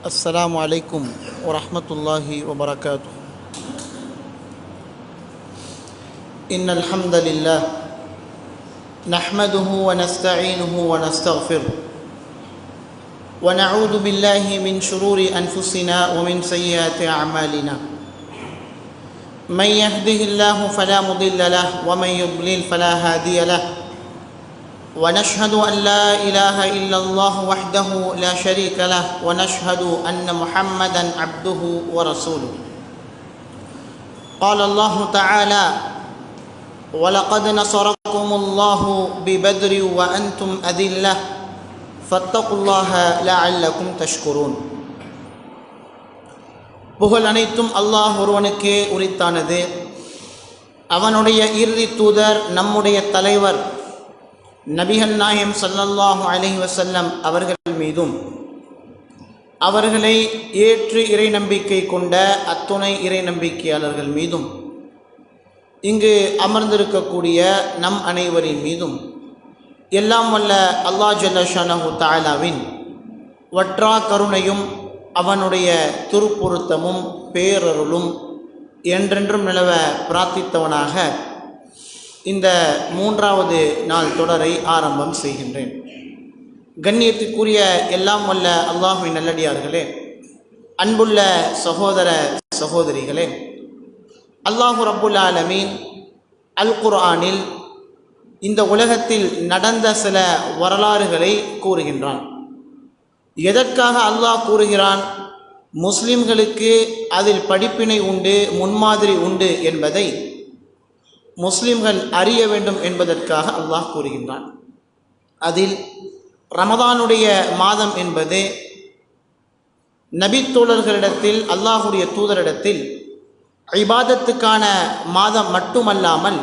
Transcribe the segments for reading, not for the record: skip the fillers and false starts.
السلام عليكم ورحمة الله وبركاته. إن الحمد لله نحمده ونستعينه ونستغفره ونعوذ بالله من شرور أنفسنا ومن سيئات أعمالنا. من يهده الله فلا مضل له ومن يضلل فلا هادي له. ونشهد أن لا إله إلا الله وحده لا شريك له ونشهد أن محمدا عبده ورسوله. قال الله تعالى: ولقد نصركم الله ببدر وأنتم أذلة فاتقوا الله لعلكم تشكرون. புகழ் அனைத்தும் அல்லாஹ் ஒருவனுக்கே உரித்தானது. அவனுடைய இறுதி தூதர் நம்முடைய தலைவர் நபிகள் நாயகம் ஸல்லல்லாஹு அலைஹி வஸல்லம் அவர்கள் மீதும் அவர்களை ஏற்று இறை நம்பிக்கை கொண்ட அத்துணை இறை நம்பிக்கையாளர்கள் மீதும் இங்கு அமர்ந்திருக்கக்கூடிய நம் அனைவரின் மீதும் எல்லாம் வல்ல அல்லாஹ் ஜல்ல ஷானஹு தஆலாவின் வற்றா கருணையும் அவனுடைய திருப்பொருத்தமும் பேரருளும் என்றென்றும் நிலவ பிரார்த்தித்தவனாக இந்த மூன்றாவது நாள் தொடரை ஆரம்பம் செய்கின்றேன். கண்ணியத்துக்குரிய எல்லாம் வல்ல அல்லாஹ்வின் நல்லடியார்களே, அன்புள்ள சகோதர சகோதரிகளே, அல்லாஹு ரப்புல் ஆலமீன் அல் குர்ஆனில் இந்த உலகத்தில் நடந்த சில வரலாறுகளை கூறுகின்றான். எதற்காக அல்லாஹ் கூறுகிறான்? முஸ்லிம்களுக்கு அதில் படிப்பினை உண்டு, முன்மாதிரி உண்டு என்பதை முஸ்லிம்கள் அறிய வேண்டும் என்பதற்காக அல்லாஹ் கூறுகின்றான். அதில் ரமதானுடைய மாதம் என்பது நபித்தோழர்களிடத்தில் அல்லாஹுடைய தூதரிடத்தில் இபாதத்துக்கான மாதம் மட்டுமல்லாமல்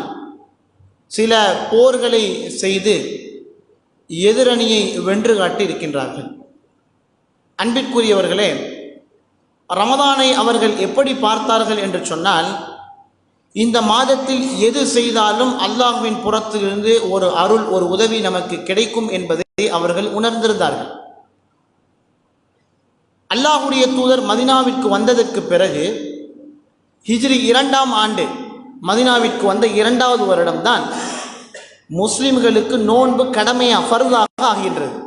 சில போர்களை செய்து எதிரணியை வென்று காட்டி இருக்கின்றார்கள். அன்பிற்குரியவர்களே, ரமதானை அவர்கள் எப்படி பார்த்தார்கள் என்று சொன்னால், இந்த மாதத்தில் எது செய்தாலும் அல்லாஹ்வின் புறத்திலிருந்து ஒரு அருள், ஒரு உதவி நமக்கு கிடைக்கும் என்பதை அவர்கள் உணர்ந்திருந்தார்கள். அல்லாஹுடைய தூதர் மதீனாவிற்கு வந்ததற்கு பிறகு ஹிஜ்ரி 2ஆம் ஆண்டு மதீனாவிற்கு வந்த 2வது வருடம்தான் முஸ்லிம்களுக்கு நோன்பு கடமையாக ஃபர்தாக ஆகின்றது.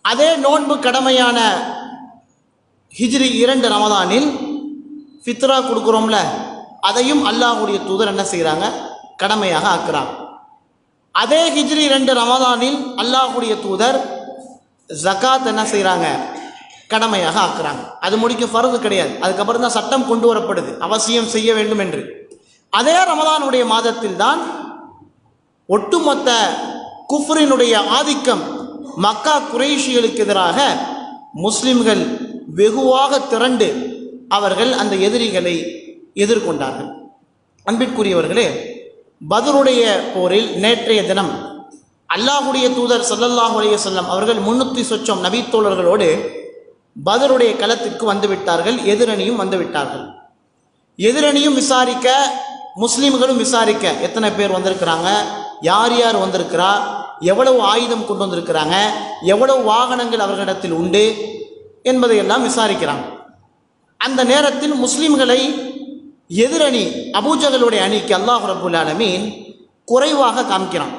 அதே நோன்பு கடமையான ஹிஜ்ரி 2 ரமதானில் ஃபித்ரா கொடுக்குறோம்ல, அதையும் அல்லாஹுடைய தூதர் என்ன செய்கிறாங்க? கடமையாக ஆக்குறாங்க. அதே ஹிஜ்ரி 2 ரமதானில் அல்லாஹுடைய தூதர் ஜகாத் என்ன செய்கிறாங்க? கடமையாக ஆக்குறாங்க. அது முடிக்க ஃபர்து கிடையாது, அதுக்கப்புறம் தான் சட்டம் கொண்டு வரப்படுது, அவசியம் செய்ய வேண்டும் என்று. அதே ரமதானுடைய மாதத்தில் தான் ஒட்டுமொத்த குஃப்ரினுடைய ஆதிக்கம் மக்கா குறைஷிகளுக்கு எதிராக முஸ்லிம்கள் வெகுவாக திரண்டு அவர்கள் அந்த எதிரிகளை எதிர்கொண்டார்கள். அன்பிற்குரியவர்களே, பத்ருடைய போரில் நேற்றைய தினம் அல்லாஹுடைய தூதர் ஸல்லல்லாஹு அலைஹி வஸல்லம் அவர்கள் 300 சொச்சம் நபித்தோழர்களோடு பத்ருடைய களத்திற்கு வந்துவிட்டார்கள். எதிரணியும் வந்துவிட்டார்கள். எதிரணியும் விசாரிக்க, முஸ்லீம்களும் விசாரிக்க, எத்தனை பேர் வந்திருக்கிறாங்க, யார் யார் வந்திருக்கிறா, எவ்வளவு ஆயுதம் கொண்டு வந்திருக்கிறாங்க, எவ்வளவு வாகனங்கள் அவர்களிடத்தில் உண்டு என்பதையெல்லாம் விசாரிக்கிறாங்க. அந்த நேரத்தில் முஸ்லீம்களை எதிரணி அபூஜகளுடைய அணிக்கு அல்லாஹ் ரப்புல் ஆலமீன் குறைவாக காமிக்கிறான்.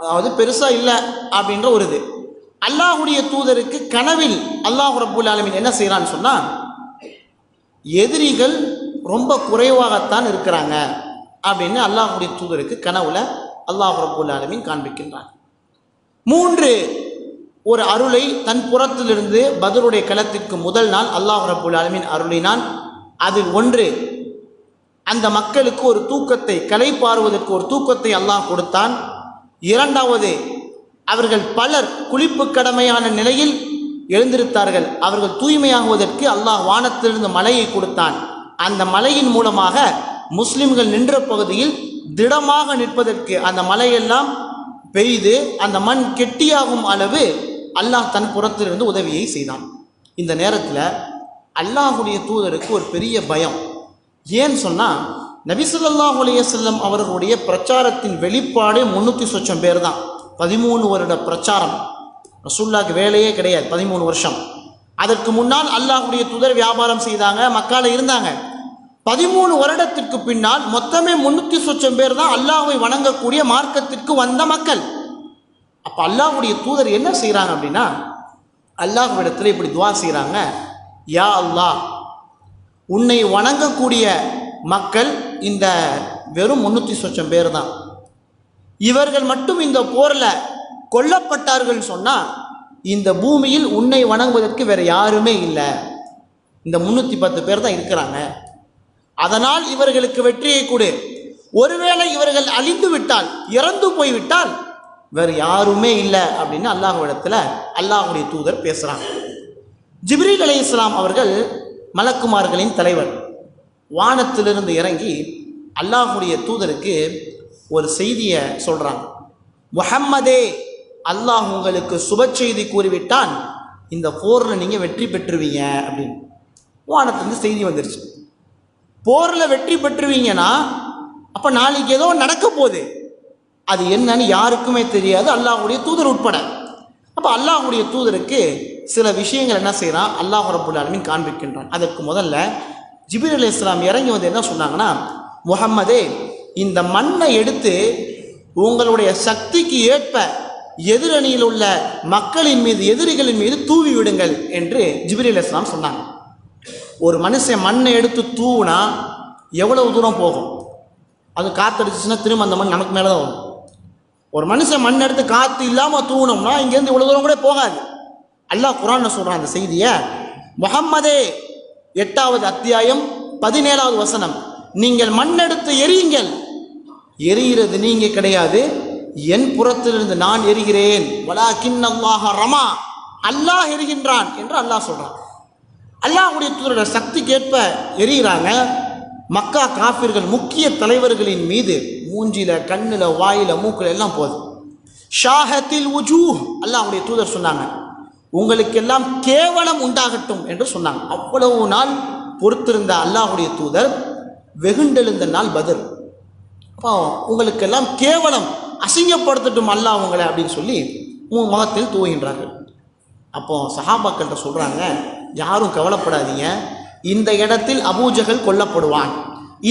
அதாவது பெருசா இல்லை அப்படின்ற ஒரு இது. அல்லாஹுடைய தூதருக்கு கனவில் அல்லாஹ் ரப்புல் ஆலமீன் என்ன செய்யறான்னு சொன்னா, எதிரிகள் ரொம்ப குறைவாகத்தான் இருக்கிறாங்க அப்படின்னு அல்லாஹுடைய தூதருக்கு கனவுல அல்லாஹ் ரப்புல் ஆலமீன் காண்பிக்கின்றான். 3 ஒரு அருளை தன் புறத்திலிருந்து பத்ருடைய களத்திற்கு முதல் நாள் அல்லாஹ் ரப்புல் ஆலமீன் அருளினான். அதில் ஒன்று, அந்த மக்களுக்கு ஒரு தூக்கத்தை, களைப்பாறுவதற்கு ஒரு தூக்கத்தை அல்லாஹ் கொடுத்தான். 2வது, அவர்கள் பலர் குளிப்பு கடமையான நிலையில் எழுந்திருத்தார்கள். அவர்கள் தூய்மையாகுவதற்கு அல்லாஹ் வானத்திலிருந்து மலையை கொடுத்தான். அந்த மலையின் மூலமாக முஸ்லிம்கள் நின்ற பகுதியில் திடமாக நிற்பதற்கு அந்த மலையெல்லாம் பெய்து அந்த மண் கெட்டியாகும் அளவு அல்லாஹ் தன் புறத்திலிருந்து உதவியை செய்தான். இந்த நேரத்தில் அல்லாஹுடைய தூதருக்கு ஒரு பெரிய பயம். ஏன்னு சொன்னால், நபி ஸல்லல்லாஹு அலைஹி வஸல்லம் அவர்களுடைய பிரச்சாரத்தின் வெளிப்பாடு 300 சொச்சம் பேர் தான். 13 வருட பிரச்சாரம். ரசூலுல்லாஹ்க்கு வேலையே கிடையாது, 13 வருஷம். அதற்கு முன்னால் அல்லாஹ்வுடைய தூதர் வியாபாரம் செய்தாங்க, மக்கால இருந்தாங்க. 13 வருடத்திற்கு பின்னால் மொத்தமே 300 சொச்சம் பேர் தான் அல்லாஹ்வை வணங்கக்கூடிய மார்க்கத்திற்கு வந்த மக்கள். அப்போ அல்லாஹ்வுடைய தூதர் என்ன செய்கிறாங்க அப்படின்னா, அல்லாஹ்விடத்தில் இப்படி துவா செய்கிறாங்க, யா அல்லாஹ், உன்னை வணங்கக்கூடிய மக்கள் இந்த வெறும் 300 சொச்சம் பேர் தான். இவர்கள் மட்டும் இந்த போரில் கொல்லப்பட்டார்கள் சொன்னால் இந்த பூமியில் உன்னை வணங்குவதற்கு வேறு யாருமே இல்லை. இந்த 310 பேர் தான் இருக்கிறாங்க. அதனால் இவர்களுக்கு வெற்றியை கொடு. ஒருவேளை இவர்கள் அழிந்து விட்டால், இறந்து போய்விட்டால் வேறு யாருமே இல்லை அப்படின்னு அல்லாஹ்விடத்தில் அல்லாஹ்வுடைய தூதர் பேசுகிறாங்க. ஜிப்ரீல் அலைஹிஸ்ஸலாம் அவர்கள் மலக்குமார்களின் தலைவர். வானத்திலிருந்து இறங்கி அல்லாஹ்வுடைய தூதருக்கு ஒரு செய்தியை சொல்கிறாங்க. முஹம்மதே, அல்லாஹ் உங்களுக்கு சுப செய்தி கூறிவிட்டான், இந்த போரில் நீங்கள் வெற்றி பெற்றுவீங்க அப்படின்னு. வானத்திலிருந்து செய்தி வந்துருச்சு. போரில் வெற்றி பெற்றுவீங்கன்னா அப்போ நாளைக்கு ஏதோ நடக்க போகுது, அது என்னன்னு யாருக்குமே தெரியாது, அல்லாஹ்வுடைய தூதர் உட்பட. அப்போ அல்லாஹ்வுடைய தூதருக்கு சில விஷயங்கள் என்ன செய்கிறான், அல்லாஹ் ரப்புல் ஆலமீன் காண்பிக்கின்றான். அதற்கு முதல்ல ஜிப்ரீல் அலைஹிஸ்ஸலாம் இறங்கி வந்து என்ன சொன்னாங்கன்னா, முஹம்மதே, இந்த மண்ணை எடுத்து உங்களுடைய சக்திக்கு ஏற்ப எதிரணியில் உள்ள மக்களின் மீது, எதிரிகளின் மீது தூவி விடுங்கள் என்று ஜிப்ரீல் அலைஹிஸ்ஸலாம் சொன்னாங்க. ஒரு மனுஷன் மண்ணை எடுத்து தூவுனா எவ்வளவு தூரம் போகும்? அது காற்றடிச்சுன்னா திரும்ப அந்த மண் நமக்கு மேலே தான் வரும். ஒரு மனுஷன் மண் எடுத்து காற்று இல்லாமல் தூவினோம்னா இங்கேருந்து இவ்வளோ தூரம் கூட போகாது. அல்லாஹ் குர்ஆன்ல சொல்கிறான் அந்த செய்தியை. முஹம்மதே, 8வது அத்தியாயம் 17வது வசனம், நீங்கள் மண்ணெடுத்து எரியுங்கள். எரிகிறது நீங்க கிடையாது, என் புறத்திலிருந்து நான் எரிகிறேன். வலாக்கின் அல்லாஹ் ரமா, அல்லாஹ் எரிகின்றான் என்று அல்லாஹ் சொல்கிறான். அல்லாஹ்வுடைய தூதரோட சக்திக்கேற்ப எரிகிறாங்க. மக்கா காஃபிர்கள் முக்கிய தலைவர்களின் மீது மூஞ்சில, கண்ணில், வாயில, மூக்கில் எல்லாம் போகுது. ஷாஹத்தில் உஜூஹ், அல்லாஹ்வுடைய தூதர் சொன்னாங்க, உங்களுக்கெல்லாம் கேவலம் உண்டாகட்டும் என்று சொன்னாங்க. அவ்வளவு நாள் பொறுத்திருந்த அல்லாஹ்வுடைய தூதர் வெகுண்டெழுந்த நாள் பத்ர். அப்போ உங்களுக்கெல்லாம் கேவலம், அசிங்கப்படுத்தட்டும் அல்லாஹ் உங்களை அப்படின்னு சொல்லி முகத்தில் தூவுகின்றார்கள். அப்போ சஹாபாக்கள்கிட்ட சொல்கிறாங்க, யாரும் கவலைப்படாதீங்க, இந்த இடத்தில் அபூஜஹல் கொல்லப்படுவான்,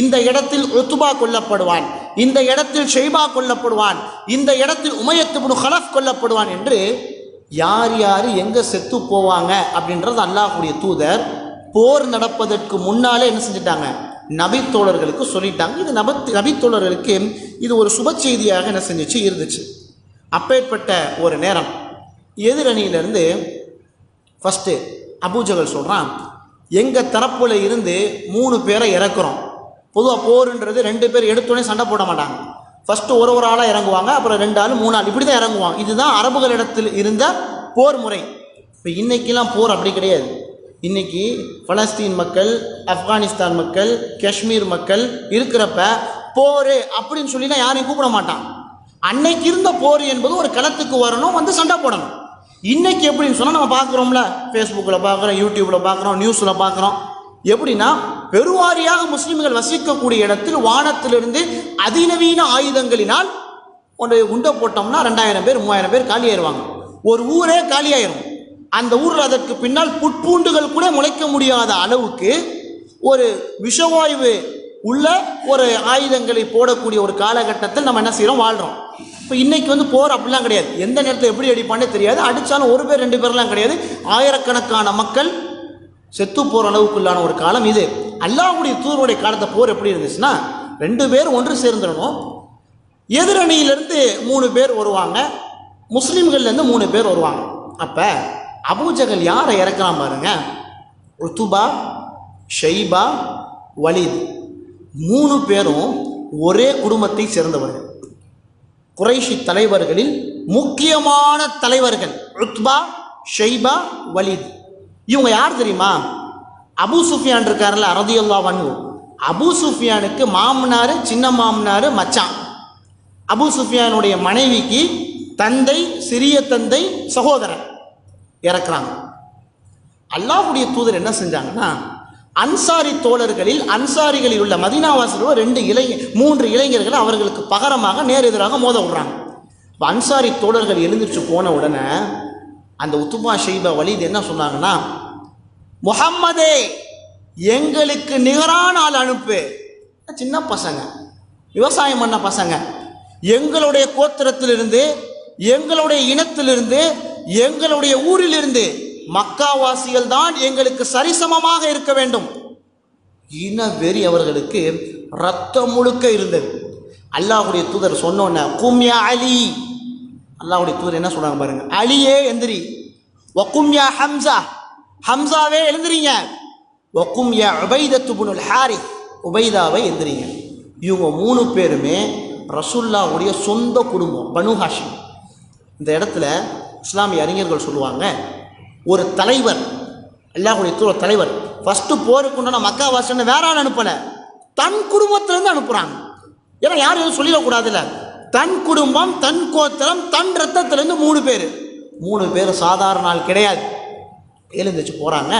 இந்த இடத்தில் உத்பா கொல்லப்படுவான், இந்த இடத்தில் ஷைபா கொல்லப்படுவான், இந்த இடத்தில் உமையத் இப்னு ஹலஃப் கொல்லப்படுவான் என்று யார் யார் எங்கே செத்து போவாங்க அப்படின்றது அல்லாஹ்வுடைய தூதர் போர் நடப்பதற்கு முன்னாலே என்ன செஞ்சிட்டாங்க, நபித்தோழர்களுக்கு சொல்லிட்டாங்க. இது நபித்தோழர்களுக்கு இது ஒரு சுப செய்தியாக என்ன செஞ்சிச்சு, இருந்துச்சு. அப்பேற்பட்ட ஒரு நேரம் எதிரணியிலிருந்து ஃபஸ்ட்டு அபூஜஹல் சொல்கிறான், எங்கள் தரப்புல இருந்து 3 பேரை இறக்குறோம். பொதுவாக போருன்றது 2 பேர் எடுத்தோடனே சண்டை போட மாட்டாங்க. ஃபஸ்ட்டு ஒரு ஆளாக இறங்குவாங்க, அப்புறம் 2 ஆள் 3 ஆள் இப்படி தான் இறங்குவாங்க. இதுதான் அரபுகளிடத்தில் இருந்த போர் முறை. இப்போ இன்றைக்கெல்லாம் போர் அப்படி கிடையாது. இன்றைக்கி பலஸ்தீன் மக்கள், ஆப்கானிஸ்தான் மக்கள், காஷ்மீர் மக்கள் இருக்கிறப்ப போர் அப்படின்னு சொல்லினா யாரையும் கூப்பிட மாட்டான். அன்னைக்கு இருந்த போர் என்பது ஒரு களத்துக்கு வரணும், வந்து சண்டை போடணும். இன்றைக்கி எப்படின்னு சொன்னால் நம்ம பார்க்குறோம்ல, ஃபேஸ்புக்கில் பார்க்குறோம், யூடியூப்பில் பார்க்குறோம், நியூஸில் பார்க்குறோம். எப்படின்னா பெருவாரியாக முஸ்லீம்கள் வசிக்கக்கூடிய இடத்தில் வானத்திலிருந்து அதிநவீன ஆயுதங்களினால் ஒன்று உண்டை போட்டோம்னா 2000 பேர் 3000 பேர் காலியாயிருவாங்க. ஒரு ஊரே காலியாயிரும். அந்த ஊரில் அதற்கு பின்னால் புட்பூண்டுகள் கூட முளைக்க முடியாத அளவுக்கு ஒரு விஷவாயு உள்ள ஒரு ஆயுதங்களை போடக்கூடிய ஒரு காலகட்டத்தில் நம்ம என்ன செய்கிறோம், வாழ்கிறோம். இப்போ இன்றைக்கி வந்து போர் அப்படிலாம் கிடையாது. எந்த நேரத்தில் எப்படி அடிப்பானே தெரியாது. அடித்தாலும் 1 பேர் 2 பேர்லாம் கிடையாது. ஆயிரக்கணக்கான மக்கள் செத்து போகிற அளவுக்குள்ளான ஒரு காலம் இது. அல்லாஹ்வுடைய தூதருடைய காலத்தை போர் எப்படி இருந்துச்சுன்னா, 2 பேர் ஒன்று சேர்ந்துடணும். எதிரணியிலேருந்து 3 பேர் வருவாங்க, முஸ்லீம்கள்லேருந்து 3 பேர் வருவாங்க. அப்போ அபூஜஹல் யாரை இறக்கலாம் பாருங்க, உத்பா, ஷைபா, வலீத் 3 பேரும் ஒரே குடும்பத்தை சேர்ந்தவர்கள். குறைஷி தலைவர்களில் முக்கியமான தலைவர்கள் உத்பா, ஷைபா, வலீத். இவங்க யார் தெரியுமா? அபூ சுஃபியான் இருக்கார்ல ரலியல்லாஹு அன்ஹு, அபூ சுஃபியானுக்கு மாமனார், சின்ன மாமனார், மச்சான். அபூ சுஃபியானுடைய மனைவிக்கு தந்தை, சிறிய தந்தை, சகோதரன் இறக்குறாங்க. அல்லாஹ்வுடைய தூதர் என்ன செஞ்சாங்கன்னா, அன்சாரி தோழர்களில், அன்சாரிகளில் உள்ள மதீனாவாசியில் 3 இளைஞர்கள் அவர்களுக்கு பகரமாக நேர் எதிராக மோத விடுறாங்க. இப்போ அன்சாரி தோழர்கள் எழுந்திரிச்சு போன உடனே அந்த உத்பா, ஷைபா, வலீத் என்ன சொன்னாங்கன்னா, முஹம்மதே எங்களுக்கு நிகரான ஆள் அனுப்பு. சின்ன பசங்க, விவசாயம் பண்ண பசங்க, எங்களுடைய கோத்திரத்திலிருந்து, எங்களுடைய இனத்திலிருந்து, எங்களுடைய ஊரிலிருந்து மக்காவாசிகள் தான் எங்களுக்கு சரிசமமாக இருக்க வேண்டும். இன வெறி அவர்களுக்கு ரத்தம் முழுக்க இருந்தது. அல்லாஹ்வுடைய தூதர் சொன்னோன்ன கும்யா அலி, அல்லாஹ்வுடைய தூதர் என்ன சொல்றாங்க பாருங்க, அலியே எந்திரி, வகும்யா ஹம்சா, ஹம்சாவே எழுந்திரிங்க, வகும்யா உபைதத்து இப்னுல் ஹாரிஸ், உபைதாவை எந்திரிங்க. இவங்க 3 பேருமே ரசூலுல்லாஹ்வுடைய சொந்த குடும்பம், பனு ஹாஷிம். இந்த இடத்துல இஸ்லாமிய அறிஞர்கள் சொல்லுவாங்க, ஒரு தலைவர், அல்லாஹ்வுடைய தூதர் தலைவர் ஃபஸ்ட்டு போருக்கு உண்டான மக்காவாசின்னு வேற ஆள் அனுப்பலை, தன் குடும்பத்திலேருந்து அனுப்புகிறாங்க. ஏன்னா யாரும் எதுவும் சொல்லிடக்கூடாதுல்ல. தன் குடும்பம், தன் கோத்திரம், தன் ரத்தத்திலேருந்து 3 பேர் சாதாரண ஆள் கிடையாது. எழுந்துச்சு போகிறாங்க.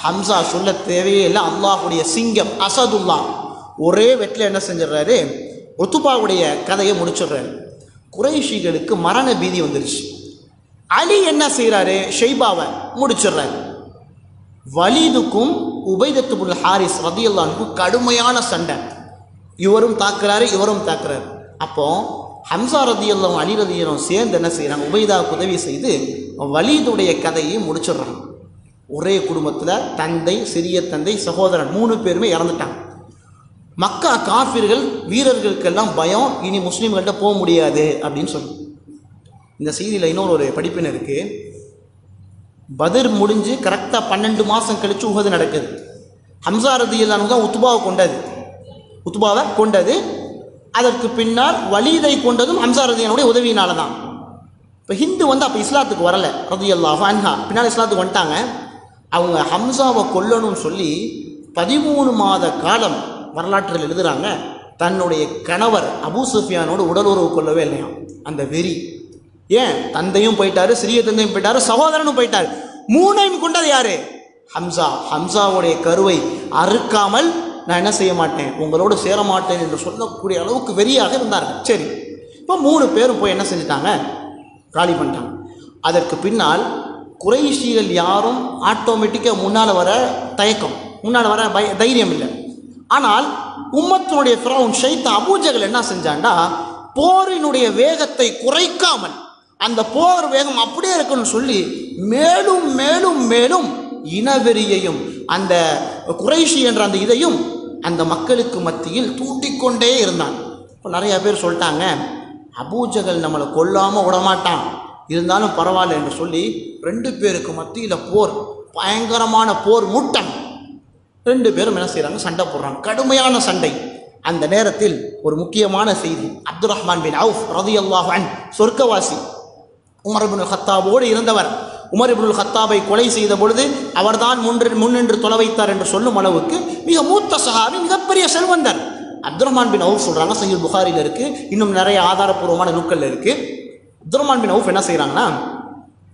ஹம்சா சொல்ல தேவையே இல்லை, அல்லாஹுடைய சிங்கம் அசதுல்லா ஒரே வெட்டில் என்ன செஞ்சிடறாரு, உத்துபாவுடைய கதையை முடிச்சிடுறாரு. குறைஷிகளுக்கு மரண பீதி வந்துருச்சு. அலி என்ன செய்கிறாரு, ஷைபாவை முடிச்சிடுறாரு. வலீதுக்கும் உபைதத்து இப்னுல் ஹாரிஸ் ரலியல்லாஹு அன்ஹு கடுமையான சண்டை, இவரும் தாக்குறாரு, இவரும் தாக்குறாரு. அப்போ ஹம்சா ரலியல்லாஹு அலி ரலியல்லாஹு சேர்ந்து என்ன செய்கிறாங்க, உபைதாவுக்கு உதவி செய்து வலீதுடைய கதையை முடிச்சிடுறாங்க. ஒரே குடும்பத்தில் தந்தை, சிறிய தந்தை, சகோதரன் 3 பேருமே இறந்துட்டாங்க. மக்கா காஃபிர்கள் வீரர்களுக்கெல்லாம் பயம், இனி முஸ்லீம்கள்ட்ட போக முடியாது அப்படின்னு சொல்லி. இந்த செய்தியில் இன்னொரு படிப்பினை இருக்குது. பத்ர் முடிஞ்சு கரெக்டாக 12 மாதம் கழித்து உஹது நடக்குது. ஹம்சா ரலியல்லாஹு தான் உத்துபாவை கொண்டது. அதற்கு பின்னால் வலீதை கொண்டதும் ஹம்சா ரலியல்லாஹுடைய உதவியினால தான். இப்போ ஹிந்து அப்போ இஸ்லாத்துக்கு வரலை ரலியல்லாஹு அன்ஹா, பின்னால் இஸ்லாத்துக்கு வந்துட்டாங்க. அவங்க ஹம்சாவை கொல்லணும்னு சொல்லி 13 மாத காலம் வரலாற்றில் எழுதுகிறாங்க. தன்னுடைய கணவர் அபூ சுஃபியானோடு உடலுறவு கொள்ளவே இல்லையாம். அந்த வெறி, ஏன் தந்தையும் போயிட்டாரு, சிறிய தந்தையும் போயிட்டாரு, சகோதரனும் போயிட்டாரு, 3ஐயும் கொண்டது யாரு, ஹம்சா. ஹம்சாவுடைய கருவை அறுக்காமல் நான் என்ன செய்ய மாட்டேன், உங்களோடு சேர மாட்டேன் என்று சொல்லக்கூடிய அளவுக்கு வெறியாக இருந்தார்கள். சரி, இப்போ 3 பேரும் போய் என்ன செஞ்சிட்டாங்க, காலி பண்ணிட்டாங்க. அதற்கு பின்னால் குறைஷிகள் யாரும் ஆட்டோமேட்டிக்காக முன்னால் வர தயக்கம், முன்னால் வர தைரியம் இல்லை. ஆனால் உம்மத்தினுடைய ஃபிரௌன் ஷைத்தான் அபூஜகல் என்ன செஞ்சான்டா, போரினுடைய வேகத்தை குறைக்காமல் அந்த போர் வேகம் அப்படியே இருக்குன்னு சொல்லி மேலும் மேலும் மேலும் இனவெறியையும் அந்த குறைஷி என்ற அந்த இதையும் அந்த மக்களுக்கு மத்தியில் தூண்டிக்கொண்டே இருந்தான். இப்போ நிறையா பேர் சொல்லிட்டாங்க, அபூஜகல் நம்மளை கொல்லாமல் விடமாட்டான், இருந்தாலும் பரவாயில்ல என்று சொல்லி 2 பேருக்கு மத்தியில் போர், பயங்கரமான போர் மூட்டம். 2 பேரும் என்ன செய்கிறாங்க, சண்டை போடுறாங்க, கடுமையான சண்டை. அந்த நேரத்தில் ஒரு முக்கியமான செய்தி, அப்துர் ரஹ்மான் பின் அவுஃப் ரலியல்லாஹு அன்ஹு சொர்க்கவாசி, உமர் இப்னுல் கத்தாபோடு இருந்தவர். உமர் இப்னுல் கத்தாபை கொலை செய்த பொழுது அவர்தான் முன்னின்று தொலை வைத்தார் என்று சொல்லும் அளவுக்கு மிக மூத்த சஹாபி, மிகப்பெரிய செல்வந்தர். அப்துர் ரஹ்மான் பின் அவுஃப் சொல்கிறாங்க, சஹீஹ் புகாரியில் இருக்குது, இன்னும் நிறைய ஆதாரப்பூர்வமான நூல்களில் இருக்குது. அப்துர் ரஹ்மான் பின் அவுஃப் என்ன செய்கிறாங்கன்னா,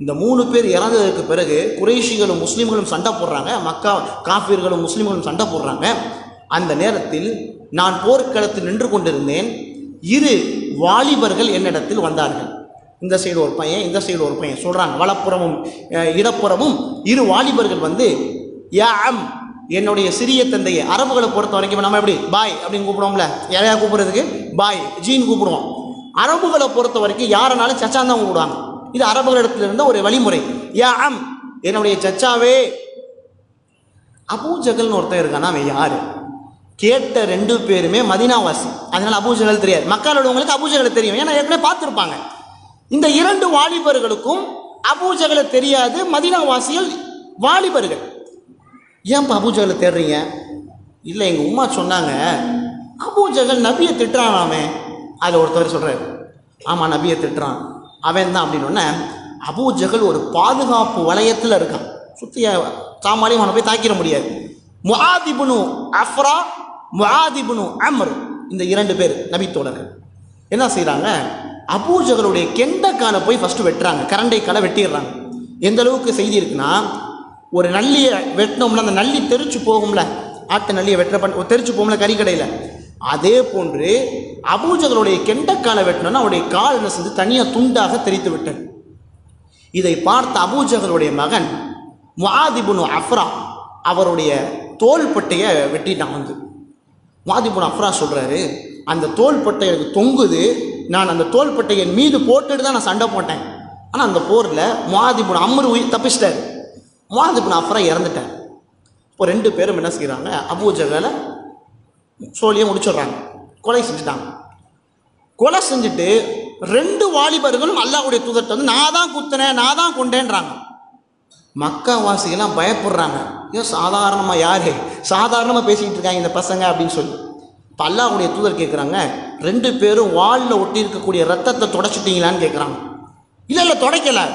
இந்த 3 பேர் இறந்ததற்கு பிறகு குறைஷிகளும் முஸ்லீம்களும் சண்டை போடுறாங்க, மக்கா காஃபிர்களும் முஸ்லீம்களும் சண்டை போடுறாங்க. அந்த நேரத்தில் நான் போர்க்களத்தில் நின்று கொண்டிருந்தேன். 2 வாலிபர்கள் என்னிடத்தில் வந்தார்கள். இந்த சைடு ஒரு பையன், இந்த சைடு ஒரு பையன் சொல்கிறாங்க, வலப்புறமும் இடப்புறமும் 2 வாலிபர்கள் வந்து, யா அம், என்னுடைய சிறிய தந்தையை, அரபுகளை பொறுத்த வரைக்கும் நம்ம எப்படி பாய் அப்படின்னு கூப்பிடுவோம்ல, யாரையா கூப்பிடுறதுக்கு பாய் ஜீன் கூப்பிடுவோம். அரபுகளை பொறுத்த வரைக்கும் யாரனாலும் சச்சான் தான் கூப்பிடுவாங்க. இது அரபுகளிடத்தில் இருந்த ஒரு வழிமுறை. யா அம், என்னுடைய சச்சாவே. அபூஜகல்னு ஒருத்தர் இருக்கானா, அவன் யாரு? கேட்ட 2 பேருமே மதீனாவாசி, அதனால அபூஜகல் தெரியாது. மக்கால் உள்ளவங்களுக்கு அபூஜகல் தெரியும், ஏன்னா ஏற்கனவே பார்த்துருப்பாங்க. இந்த 2 வாலிபர்களுக்கும் அபூஜகலை தெரியாது, மதீனாவாசிகள் வாலிபர்கள். ஏன் அபூஜகலை தேடுறீங்க? இல்லை, எங்கள் உம்மா சொன்னாங்க அபூஜகல் நபியை திட்டுறானாமே. அதில் ஒருத்தவர் சொல்கிறார், ஆமாம் நபியை திட்டுறான், அவன் தான் அப்படின்னு. அபூஜகல் ஒரு பாதுகாப்பு வளையத்தில் இருக்கான், சுற்றிய சாமானியம் அவனை போய் தாக்கிட முடியாது. முஆத் இப்னு அஃப்ரா, முஆத் இப்னு அம்ர், இந்த 2 பேர் நபித்தோழர்கள் என்ன செய்கிறாங்க, அபூஜகளுடைய கெண்டைக்காலை போய் ஃபஸ்ட்டு வெட்டுறாங்க, கரண்டை காலை வெட்டிடுறாங்க. எந்த அளவுக்கு செய்தி இருக்குன்னா, ஒரு நல்லியை வெட்டினோம்னா அந்த நல்லி தெரிச்சு போகும்ல, ஆட்டு நல்லியை தெரிச்சு போகும்ல கறிக்கடையில், அதே போன்று அபூஜகளுடைய கெண்டைக்காலை வெட்டினோன்னா அவருடைய கால் என்ன செஞ்சு தனியாக துண்டாக தெரித்து விட்டது. இதை பார்த்த அபூஜகளுடைய மகன் முஆத் இப்னு அஃப்ரா அவருடைய தோள்பட்டையை வெட்டிட்டான். வந்து முஆத் இப்னு அஃப்ரா சொல்கிறாரு, அந்த தோள்பட்டை எனக்கு தொங்குது, நான் அந்த தோள்பட்டையை என் மீது போட்டுட்டு தான் நான் சண்டை போட்டேன். ஆனால் அந்த போரில் முஆத் இப்னு அம்ர் உயிர் தப்பிச்சிட்டார், முஆத் இப்னு அஃப்ரா இறந்துட்டார். இப்போ 2 பேரும் என்ன செய்கிறாங்க, அபூஜஹலை சோழியை முடிச்சிடுறாங்க, கொலை செஞ்சுட்டாங்க. கொலை செஞ்சுட்டு 2 வாலிபர்களும் அல்லாஹ்வுடைய தூதர்கிட்ட வந்து நான் தான் குத்தினேன், நான் தான் கொண்டேன்றாங்க. மக்கா வாசிகள்லாம் பயப்படுறாங்க. ஏன் சாதாரணமாக யார் சாதாரணமாக பேசிக்கிட்டு இருக்காங்க இந்த பசங்க அப்படின்னு சொல்லி. இப்போ அல்லாஹ்வுடைய தூதர் கேட்குறாங்க, 2 பேரும் வாலில் ஒட்டி இருக்கக்கூடிய ரத்தத்தை தொடச்சிட்டிங்களான்னு கேட்குறாங்க. இல்லை துடைக்கலை,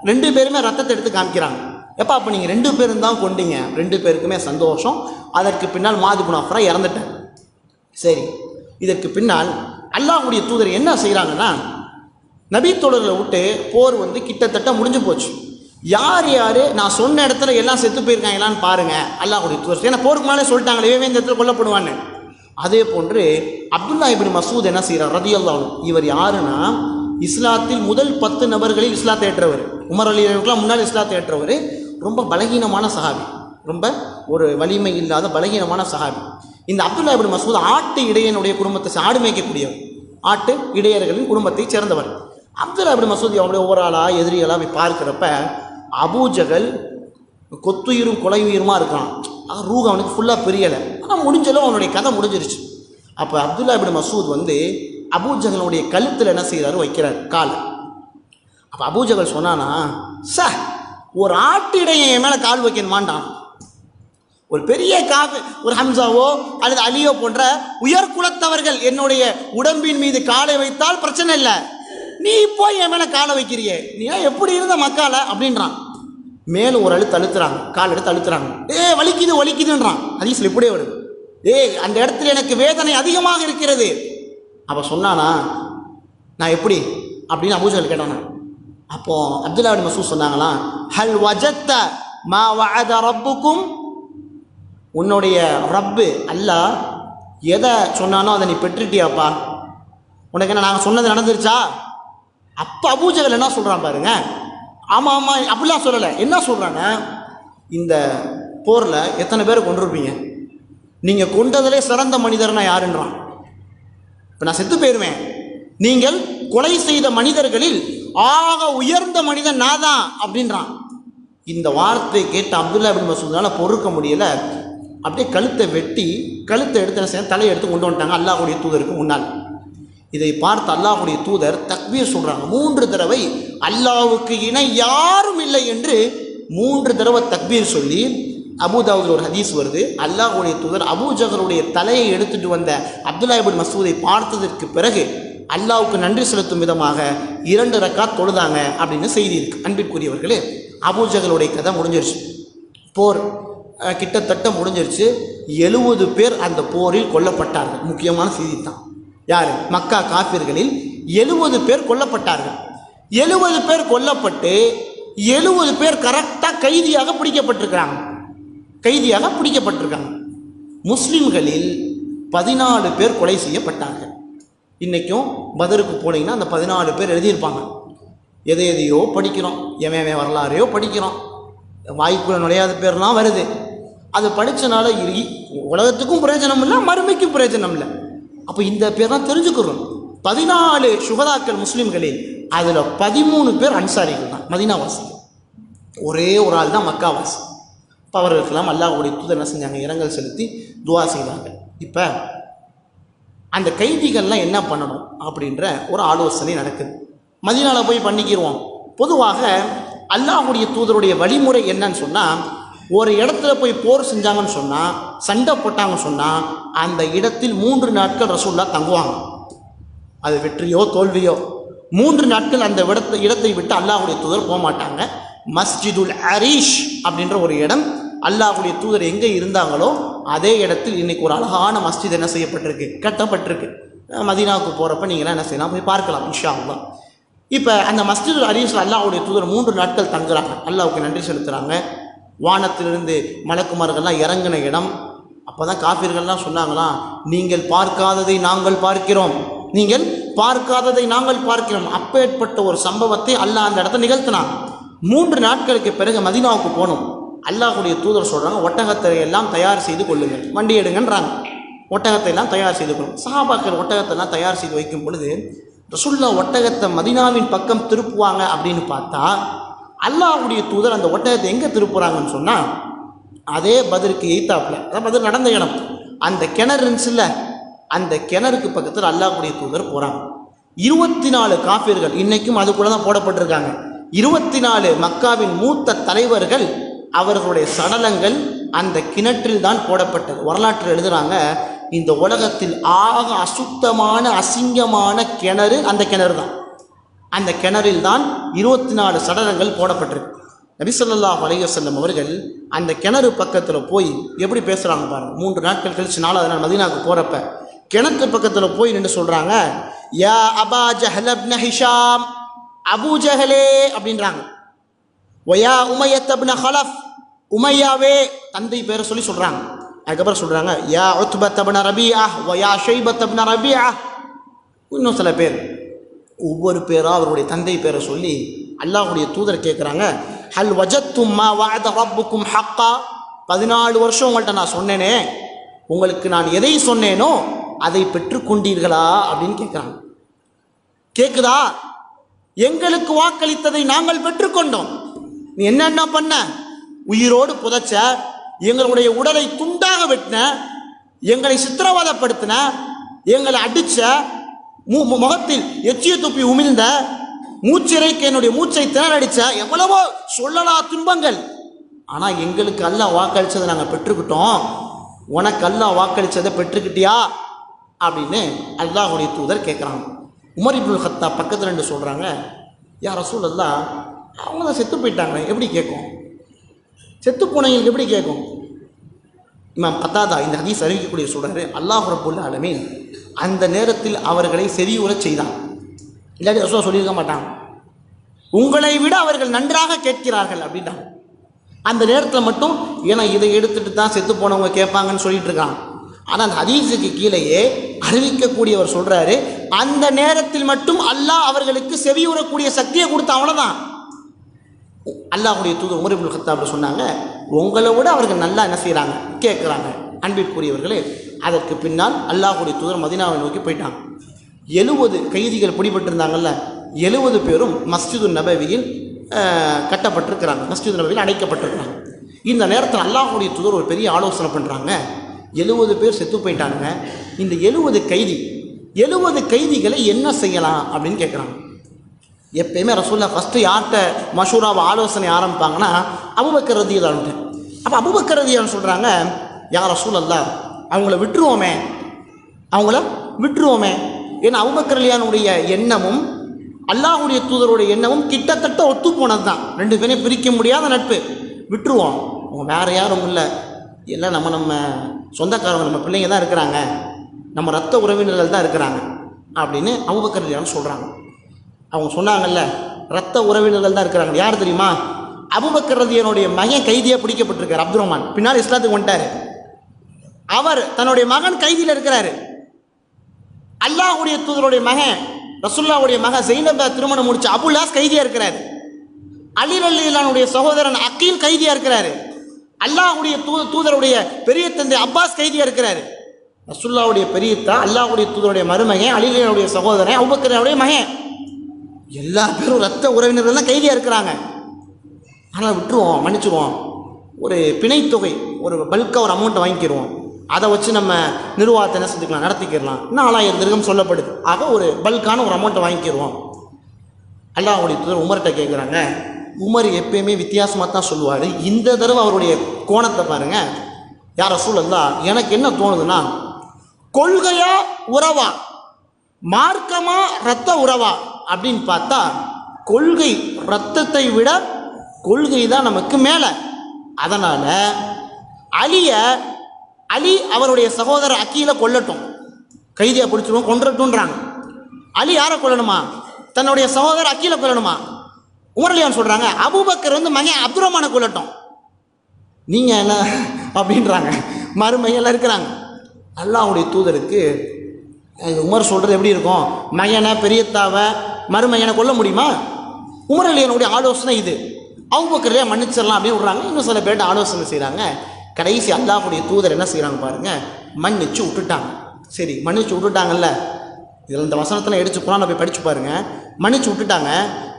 2 பேருமே ரத்தத்தை எடுத்து காமிக்கிறாங்க. எப்போ அப்போ நீங்கள் 2 பேரும் தான் கொண்டீங்க. 2 பேருக்குமே சந்தோஷம். அதற்கு பின்னால் முஆத் இப்னு அஃப்ரா இறந்துட்டேன். சரி, இதற்கு பின்னால் அல்லாஹ்வுடைய தூதர் என்ன செய்கிறாங்கன்னா, நபித்தோழர்களை விட்டு போர் வந்து கிட்டத்தட்ட முடிஞ்சு போச்சு. யார் யார் நான் சொன்ன இடத்துல எல்லாம் செத்து போயிருக்காங்களான்னு பாருங்கள் அல்லாஹ்வுடைய தூதர். ஏன்னா போருக்கு மேலே சொல்லிட்டாங்களே இவன் இந்த இடத்துல கொல்லப்படுவான்னு. அதே போன்று அப்துல்லா இப்னு மசூத் என்ன செய்கிறார் ரலியல்லாஹு அன்ஹு, இவர் யாருன்னா இஸ்லாத்தில் முதல் 10 நபர்களில் இஸ்லாத்தை ஏற்றவர். உமர் அலிகளுக்கெல்லாம் முன்னால் இஸ்லாத்தை ஏற்றவர். ரொம்ப பலகீனமான சஹாபி, ரொம்ப ஒரு வலிமை இல்லாத பலகீனமான சஹாபி. இந்த அப்துல்லா இப்னு மசூத் ஆட்டு இடையனுடைய குடும்பத்தை ஆடு மேய்க்கக்கூடியவர், ஆட்டு இடையர்களின் குடும்பத்தை சேர்ந்தவர். அப்துல்லா இப்னு மசூத் அவருடைய ஒவ்வொரு ஆளாக எதிரிகளாக போய் பார்க்குறப்ப அபூஜஹல் கொத்துயிரும் கொலையுயிருமா இருக்கான். ரூஹ் அவனுக்கு ஃபுல்லாக பிரியலை. ஆனால் முடிஞ்சளவு அவனுடைய கதை முடிஞ்சிருச்சு. அப்போ அப்துல்லா இப்னு மசூத் வந்து அபூஜஹலுடைய கழுத்தில் என்ன செய்கிறாரு, வைக்கிறார் கால். அப்போ அபூஜஹல் சொன்னானா, ஒரு ஆட்டு இடையை என் மேலே கால் வைக்கணுமாண்டான். ஒரு பெரிய ஒரு ஹம்சாவோ அல்லது அலியோ போன்ற உயர் குலத்தவர்கள் என்னுடைய உடம்பின் மீது காலை வைத்தால் பிரச்சனை இல்லை, நீ போய் என் மேலே காலை வைக்கிறியே, நீ எப்படி இருந்த மக்கால அப்படின்றான். மேலும் ஒரு அழுத்து அழுத்துறாங்க, கால் எடுத்து அழுத்துறாங்க. வலிக்குது வலிக்குதுன்றான். ஹதீஸ்ல இப்படியே வருது, அந்த இடத்துல எனக்கு வேதனை அதிகமாக இருக்கிறது. அப்போ சொன்னானா, நான் எப்படி அப்படின்னு அபூஜஹல் கேட்டானா. அப்போ அப்துல்லா இப்னு மசூத் சொன்னாங்களாம், ஹல் வஜத்த மா வஅத ரப்புக்கும், உன்னுடைய ரப்பு அல்லாஹ் எதை சொன்னானோ அதை நீ பெற்றுட்டியாப்பா, உனக்கு என்ன நாங்கள் சொன்னது நடந்துருச்சா? அப்போ அபூஜஹல் என்ன சொல்கிறான் பாருங்க, ஆமாம் ஆமாம் அப்படிலாம் சொல்லலை. என்ன சொல்கிறாங்க, இந்த போரில் எத்தனை பேர் கொண்டிருப்பீங்க, நீங்கள் கொண்டதிலே சிறந்த மனிதர்னா யாருன்றான். இப்போ நான் செத்து போயிடுவேன், நீங்கள் கொலை செய்த மனிதர்களில் ஆக உயர்ந்த மனிதன் நான் தான் அப்படின்றான். இந்த வார்த்தையை கேட்ட அப்துல்லா இப்னு மசூத்னால பொறுக்க முடியலை. அப்படியே கழுத்தை வெட்டி கழுத்தை எடுத்து என்ன செய்ய தலையை எடுத்து கொண்டு வந்துட்டாங்க அல்லாஹ்வுடைய தூதருக்கு முன்னால். இதை பார்த்து அல்லாஹ்வுடைய தூதர் தக்பீர் சொல்கிறாங்க. 3 தடவை அல்லாஹ்வுக்கு இணை யாரும் இல்லை என்று 3 தடவை தக்பீர் சொல்லி, அபூதாவுதில் ஒரு ஹதீஸ் வருது, அல்லாஹ்வுடைய தூதர் அபூஜஹலுடைய தலையை எடுத்துட்டு வந்த அப்துல்லா இப்னு மசூதை பார்த்ததற்கு பிறகு அல்லாஹ்வுக்கு நன்றி செலுத்தும் விதமாக 2 ரக்காத் தொழுதாங்க அப்படின்னு செய்தி இருக்கு. அன்பிற்குரியவர்களே, அபூஜஹலுடைய கதை முடிஞ்சிருச்சு. போர் கிட்டத்தட்ட முடிஞ்சிருச்சு. 70 பேர் அந்த போரில் கொல்லப்பட்டார்கள். முக்கியமான செய்தி தான். யார்? மக்கா காஃபிர்களில் 70 பேர் கொல்லப்பட்டார்கள். 70 பேர் கொல்லப்பட்டு 70 பேர் கரெக்டாக கைதியாக பிடிக்கப்பட்டிருக்கிறாங்க. முஸ்லிம்களில் 14 பேர் கொலை செய்யப்பட்டார்கள். இன்றைக்கும் பதருக்கு போனீங்கன்னா அந்த 14 பேர் எழுதியிருப்பாங்க. எதையோ படிக்கிறோம், எவன் வரலாறையோ படிக்கிறோம், வாய்ப்புல நுழையாத பேர்லாம் வருது. அது படித்தனால உலகத்துக்கும் பிரயோஜனம் இல்லை, மறுமைக்கும் பிரயோஜனம் இல்லை. அப்போ இந்த பேர்லாம் தெரிஞ்சுக்கிறோம். 14 சுகதாக்கள் முஸ்லீம்களில், அதில் 13 பேர் அன்சாரிகள் தான், மதீனாவாசி. ஒரே ஒரு ஆள் தான் மக்காவாசி. இப்போ அவர்களுக்கெல்லாம் அல்லாஹ்வுடைய தூதர் என்ன செஞ்சாங்க, இரங்கல் செலுத்தி துவா செய்தாங்க. இப்போ அந்த கைதிகள்லாம் என்ன பண்ணணும் அப்படின்ற ஒரு ஆலோசனை நடக்குது. மதீனாவில் போய் பண்ணிக்கிடுவோம். பொதுவாக அல்லாஹ்வுடைய தூதருடைய வழிமுறை என்னன்னு சொன்னால், ஒரு இடத்துல போய் போர் செஞ்சாங்கன்னு சொன்னால், சண்டை போட்டாங்கன்னு சொன்னால், அந்த இடத்தில் 3 நாட்கள் ரசூலுல்லாஹ் தங்குவாங்க. அது வெற்றியோ தோல்வியோ 3 நாட்கள் அந்த இடத்தை விட்டு அல்லாஹ்வுடைய தூதர் போக மாட்டாங்க. மஸ்ஜிதுல் அரீஷ் அப்படின்ற ஒரு இடம், அல்லாஹ்வுடைய தூதர் எங்கே இருந்தாங்களோ அதே இடத்தில் இன்றைக்கி ஒரு அழகான மஸ்ஜித் என்ன செய்யப்பட்டிருக்கு, கட்டப்பட்டிருக்கு. மதீனாவுக்கு போகிறப்ப நீங்களாம் என்ன செய்யலாம், போய் பார்க்கலாம் இன்ஷா அல்லாஹ். இப்போ அந்த மஸ்ஜிதுல் அரீஷில் அல்லாஹ்வுடைய தூதர் 3 நாட்கள் தங்குறாங்க, அல்லாஹ்வுக்கு நன்றி செலுத்துகிறாங்க. வானத்திலிருந்து மலக்குமார்கள்லாம் இறங்கின இடம். அப்போ தான் காஃபிர்கள்லாம் சொன்னாங்களாம், நீங்கள் பார்க்காததை நாங்கள் பார்க்கிறோம், நீங்கள் பார்க்காததை நாங்கள் பார்க்கிறோம். அப்பேற்பட்ட ஒரு சம்பவத்தை அல்லாஹ் அந்த இடத்த நிகழ்த்தினான். 3 நாட்களுக்கு பிறகு மதீனாவுக்கு போனோம். அல்லாஹ்வுடைய தூதர் சொல்கிறாங்க, ஒட்டகத்தை எல்லாம் தயார் செய்து கொள்ளுங்கள், வண்டி எடுங்கன்றாங்க. ஒட்டகத்தை எல்லாம் தயார் செய்து கொள்ளும். சஹாபாக்கள் ஒட்டகத்தை எல்லாம் தயார் செய்து வைக்கும் பொழுது ரசூலுல்லாஹ் ஒட்டகத்தை மதீனாவின் பக்கம் திருப்புவாங்க அப்படின்னு பார்த்தா அல்லாஹ்வுடைய தூதர் அந்த ஒட்டகத்தை எங்கே திருப்புறாங்கன்னு சொன்னால் அதே பத்ருக்கு எய்த்தாப்புல, அதான் பத்ர் நடந்த இடம், அந்த கிணறு இருந்துச்சுல்ல, அந்த கிணறுக்கு பக்கத்தில் அல்லாஹ்வுடைய தூதர் போகிறாங்க. 24 காஃபிர்கள் இன்னைக்கும் அதுக்குள்ள தான் போடப்பட்டிருக்காங்க. 24 மக்காவின் மூத்த தலைவர்கள் அவர்களுடைய சடலங்கள் அந்த கிணற்றில் தான் போடப்பட்டது. வரலாற்றில் எழுதுகிறாங்க, இந்த உலகத்தில் ஆக அசுத்தமான அசிங்கமான கிணறு அந்த கிணறு தான். அந்த கிணறில் தான் 24 சடலங்கள் போடப்பட்டிருக்கு. நபி ஸல்லல்லாஹு அலைஹி வஸல்லம் அவர்கள் அந்த கிணறு பக்கத்தில் போய் எப்படி பேசுகிறாங்க பாருங்கள். 3 நாட்கள் கழிச்சு 4வது நாள் மதீனாவுக்கு போகிறப்ப கிணத்து பக்கத்தில் போய் நின்று சொல்கிறாங்க, யா அபா ஜஹல் இப்ன ஹிஷாம், அபூ ஜஹலே அப்படின்றாங்க. ஒயா உமையத் இப்ன ஹலஃப், உமையாவே தந்தை பேரை சொல்லி சொல்கிறாங்க. அதுக்கப்புறம் சொல்கிறாங்க, யா உத்பத் இப்ன ரபீஆ வயா ஷைபத் இப்ன ரபீஆ, இன்னும் சில பேர் ஒவ்வொரு பேராக அவருடைய தந்தை பேரை சொல்லி அல்லாஹ்வுடைய தூதர் கேட்குறாங்க, ஹல் வஜத்தும் மா வஅத ரப்புக்கும் ஹக்கா, 14 வருஷம் உங்கள்கிட்ட நான் சொன்னேனே, உங்களுக்கு நான் எதை சொன்னேனோ அதை பெற்றுக்கொண்டீர்களா அப்படின்னு கேட்குறாங்க. கேட்குதா? எங்களுக்கு வாக்களித்ததை நாங்கள் பெற்றுக்கொண்டோம். நீ என்னென்ன பண்ண? உயிரோடு புதைச்ச, எங்களுடைய உடலை துண்டாக வெட்டின, எங்களை சித்திரவதைப்படுத்தின, எங்களை அடித்த, முகத்தில் எச்சிய துப்பி உமிழ்ந்த, மூச்சிறைக்கு என்னுடைய மூச்சை திணறடிச்ச, எவ்வளவோ சொல்லலா துன்பங்கள். ஆனால் எங்களுக்கு அல்லாஹ் வாக்களித்ததை நாங்கள் பெற்றுக்கிட்டோம், உனக்கு அல்லாஹ் வாக்களித்ததை பெற்றுக்கிட்டியா அப்படின்னு அல்லாஹ்வுடைய தூதர் கேட்குறாங்க. உமர் இப்னுல் கத்தாப் பக்கத்தில் ரெண்டு சொல்கிறாங்க, யா ரசூலல்லாஹ், அவங்க தான் செத்து போயிட்டாங்க, எப்படி கேட்கும்? செத்து போனவங்களுக்கு எப்படி கேட்கும்? இமாம் கத்தாதா இந்த ஹதீஸ் அறிவிக்கக்கூடிய சொல்கிறாரு, அல்லாஹ் ரப்புல் ஆலமீன் அந்த நேரத்தில் அவர்களை செவியுறச் செய்தான். இல்லாட்டி ரசூலுல்லாஹ் சொல்லியிருக்க மாட்டாங்க, உங்களை விட அவர்கள் நன்றாக கேட்கிறார்கள் அப்படின்ட்டாங்க. அந்த நேரத்தில் மட்டும் ஏன்னா இதை எடுத்துகிட்டு தான் செத்து போனவங்க கேட்பாங்கன்னு சொல்லிட்டு இருக்காங்க. ஆனால் அந்த ஹதீஸுக்கு கீழேயே அறிவிக்கக்கூடியவர் சொல்கிறாரு, அந்த நேரத்தில் மட்டும் அல்லாஹ் அவர்களுக்கு செவியுறக்கூடிய சக்தியை கொடுத்த, அவ்வளோதான். அல்லாஹ்வுடைய தூதர் உமர் இப்னுல் கத்தாப் சொன்னாங்க, உங்களை விட அவர்கள் நல்லா என்ன செய்கிறாங்க, கேட்குறாங்க. அன்பிற்குரியவர்களே, அதற்கு பின்னால் அல்லாஹ்வுடைய தூதர் மதீனாவை நோக்கி போயிட்டாங்க. 70 கைதிகள் பிடிபட்டிருந்தாங்கல்ல, 70 பேரும் மஸ்ஜிது நபவியில் கட்டப்பட்டிருக்கிறாங்க, மஸ்ஜிது நபவியில் அடைக்கப்பட்டிருக்கிறாங்க. இந்த நேரத்தில் அல்லாஹ்வுடைய தூதர் ஒரு பெரிய ஆலோசனை பண்ணுறாங்க. 70 பேர் செத்து போயிட்டாங்க, இந்த 70 கைதிகளை என்ன செய்யலாம் அப்படின்னு கேட்குறாங்க. எப்பயுமே ரசூலுல்லாஹ் ஃபஸ்ட்டு யார்கிட்ட மஷூராவை ஆலோசனை ஆரம்பிப்பாங்கன்னா அபூபக்கர் ரலியல்லாஹு அன்ஹு. அப்போ அபூபக்கர் ரலியல்லாஹு அன்ஹு சொல்கிறாங்க, யா ரசூலல்லாஹ், அவங்கள விட்டுருவோமே. ஏன்னா அபூபக்கர் ரலியல்லாஹுடைய எண்ணமும் அல்லாஹ்வுடைய தூதருடைய எண்ணமும் கிட்டத்தட்ட ஒத்து போனது தான். 2 பேரையும் பிரிக்க முடியாத நட்பு. விட்டுருவோம், அவங்க வேறு யாரும் இல்லை, எல்லாம் நம்ம சொந்தக்காரங்க, நம்ம பிள்ளைங்க தான் இருக்கிறாங்க, நம்ம ரத்த உறவினர்கள் தான் இருக்கிறாங்க அப்படின்னு அபூபக்கர் ரலியல்லாஹு சொல்கிறாங்க. அவங்க சொன்னாங்கல்ல, ரத்த உறவினர்கள் தான் இருக்கிறாங்க. யார் தெரியுமா? அபூபக்கர் ரலியல்லாஹுடைய மகன் கைதியாக பிடிக்கப்பட்டிருக்கார், அப்துர் ரஹ்மான். பின்னால் இஸ்லாத்துக்கு வந்துட்டார். அவர் தன்னுடைய மகன் கைதியில் இருக்கிறாரு. அல்லாஹ்வுடைய தூதருடைய மகன் ரசூலுல்லாஹ்வுடைய மகன் ஸைனபை திருமணம் முடிச்ச அபுல்லாஸ் கைதியாக இருக்கிறார். அலி ரலியல்லாஹுடைய சகோதரன் அக்கீல் கைதியாக இருக்கிறாரு. அல்லாஹ்வுடைய தூதருடைய பெரிய தந்தை அப்பாஸ் கைதியாக இருக்கிறாரு. ரசூலுல்லாஹ்வுடைய பெரியத்தா அல்லாஹ்வுடைய தூதருடைய மருமகன் அலி ரலியல்லாஹுடைய சகோதரன் அபூபக்கருடைய மகன், எல்லா பேரும் ரத்த உறவினர்கள்லாம் கைதியாக இருக்கிறாங்க. ஆனால் விட்டுருவோம், மன்னிச்சிடுவோம், ஒரு பிணைத்தொகை, ஒரு பல்காக ஒரு அமௌண்ட்டை வாங்கிக்கிடுவோம், அதை வச்சு நம்ம நிர்வாகத்தை என்ன செஞ்சுக்கலாம், நடத்திக்கிடலாம். 4000 திர்ஹம் சொல்லப்படுது. ஆக ஒரு பல்கான ஒரு அமௌண்ட்டை வாங்கிக்கிடுவோம். அல்லாஹ்வுடைய தூதர் உமர்கிட்ட கேட்குறாங்க. உமர் எப்பயுமே வித்தியாசமாக தான் சொல்லுவார். இந்த தடவை அவருடைய கோணத்தை பாருங்கள். யா ரசூலல்லாஹ், எனக்கு என்ன தோணுதுன்னா, கொள்கையா உறவா, மார்க்கமா ரத்த உறவா அப்படின்னு பார்த்தா கொள்கை ரத்தத்தை விட கொள்கை தான் நமக்கு மேலே. அதனால் அலி அவருடைய சகோதரர் அக்கீலை கொல்லட்டும், கைதியாக பிடிச்சிடுவோம், கொன்றட்டும்ன்றாங்க. அலி யாரை கொல்லணுமா? தன்னுடைய சகோதரர் அக்கீலை கொல்லணுமா? உமர் ரலியல்லாஹு சொல்கிறாங்க, அபூபக்கர் மகன் அப்துர் ரஹ்மானை கொல்லட்டும், நீங்கள் என்ன அப்படின்றாங்க. மருமையெல்லாம் இருக்கிறாங்க. அல்லாஹ்வுடைய தூதருக்கு உமர் சொல்கிறது எப்படி இருக்கும்? மகனை பெரியத்தாவை மருமையனை கொல்ல முடியுமா? உமர் ரலியல்லாஹுடைய ஆலோசனை இது. அபூபக்கரே மன்னிச்சிடலாம் அப்படின்னு விடுறாங்க. இன்னும் சில பேர்ட்ட ஆலோசனை செய்கிறாங்க. கடைசி அல்லாஹ்வுடைய தூதர் என்ன செய்கிறாங்க பாருங்கள், மன்னிச்சு விட்டுட்டாங்க. சரி, மன்னிச்சு விட்டுட்டாங்கல்ல, இதில் இந்த வசனத்தில் எடுத்து குர்ஆனை போய் படித்து பாருங்கள். மன்னிச்சு விட்டுட்டாங்க.